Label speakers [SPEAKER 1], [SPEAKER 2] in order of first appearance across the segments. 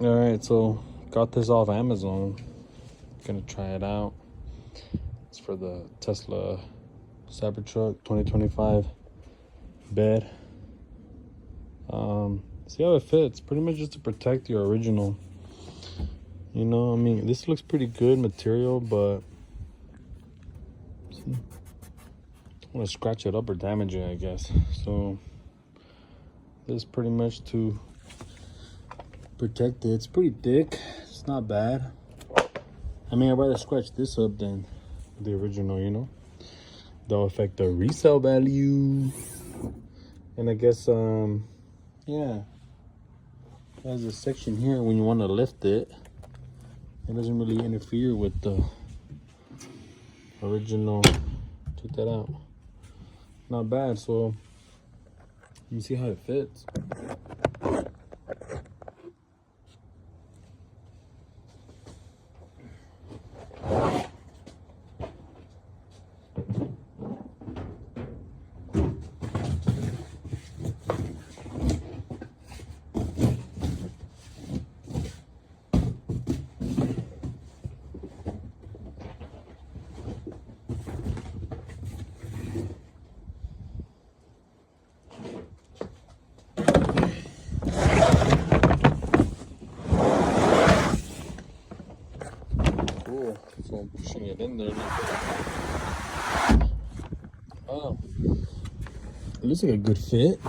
[SPEAKER 1] All right, so got this off Amazon. Gonna try it out. It's for the Tesla Cybertruck 2025 bed. See how it fits. Pretty much just to protect your original. You know, I mean, this looks pretty good material, but see, I want to scratch it up or damage it, I guess. So this is pretty much to protect it. It's pretty thick. It's not bad. I mean, I'd rather scratch this up than the original, you know? That'll affect the resale value. And I guess, yeah. There's a section here when you want to lift it. It doesn't really interfere with the original. Check that out. Not bad. So, you see how it fits. Cool. So I'm pushing it in there. Oh, it looks like a good fit.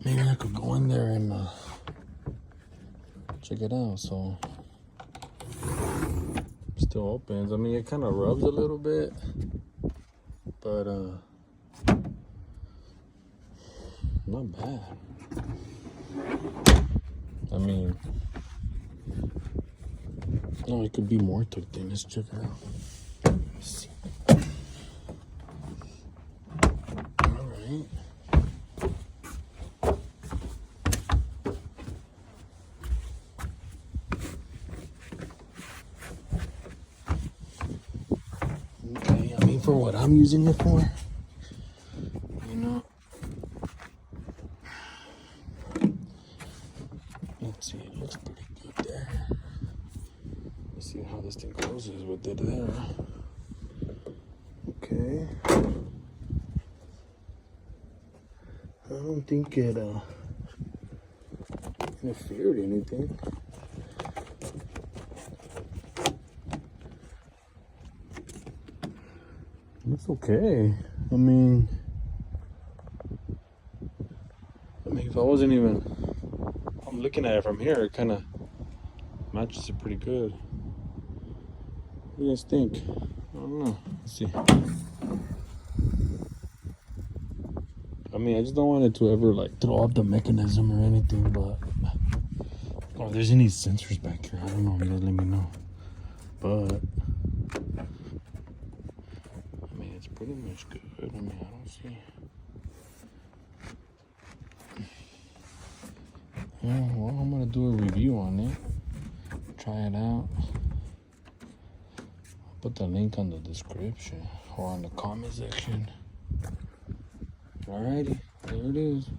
[SPEAKER 1] Maybe I could go in there and check it out. So still opens. I mean, it kind of rubs a little bit, but not bad. I mean, no, it could be more tucked in. Let's check it out. Let's see. All right. Okay, I mean, for what I'm using it for, you know. Let's see, it looks pretty good there. Let's see how this thing closes with it there. Okay. I don't think it interfered anything. It's okay. I mean, if I wasn't even, I'm looking at it from here, it kind of matches it pretty good. What do you guys think? I don't know. Let's see. I mean, I just don't want it to ever like throw up the mechanism or anything, but oh, there's any sensors back here. I don't know. You guys let me know. But I mean, it's pretty much good. I mean, I don't see. Yeah, well, I'm gonna do a review on it. Try it out. I'll put the link on the description or on the comment section. Alrighty, there it is.